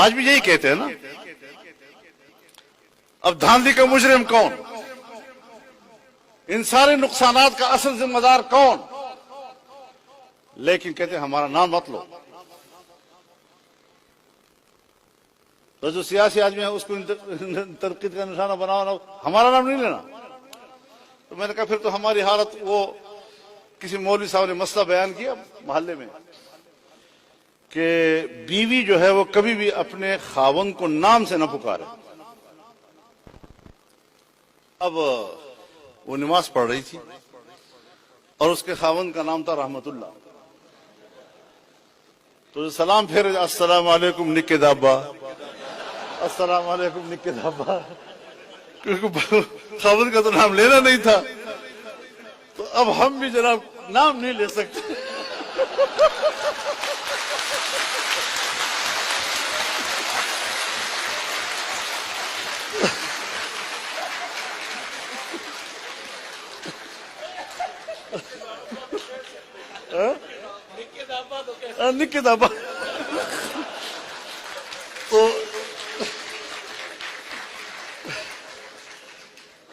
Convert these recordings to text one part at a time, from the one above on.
آج بھی یہی کہتے ہیں نا. اب دھاندلی کا مجرم کون؟ ان سارے نقصانات کا اصل ذمہ دار کون؟ لیکن کہتے ہیں ہمارا نام مت لو. تو جو سیاسی آدمی ہے اس کو تنقید کا نشانہ بناؤ، ہمارا نام نہیں لینا. تو میں نے کہا پھر تو ہماری حالت، وہ کسی مولوی صاحب نے مسئلہ بیان کیا محلے میں کہ بیوی جو ہے وہ کبھی بھی اپنے خاوند کو نام سے نہ پکارے. اب وہ نماز پڑھ رہی تھی اور اس کے خاوند کا نام تھا رحمت اللہ. تو سلام پھر السلام علیکم نکے دابا، السلام علیکم نکے دابا، کیونکہ خاوند کا تو نام لینا نہیں تھا. تو اب ہم بھی جناب نام نہیں لے سکتے. نکے دابا.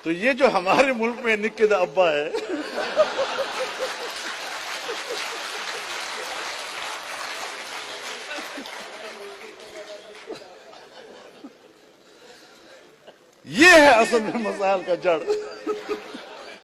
تو یہ جو ہمارے ملک میں نکے دا ابا ہے، یہ ہے اصل میں مسائل کا جڑ.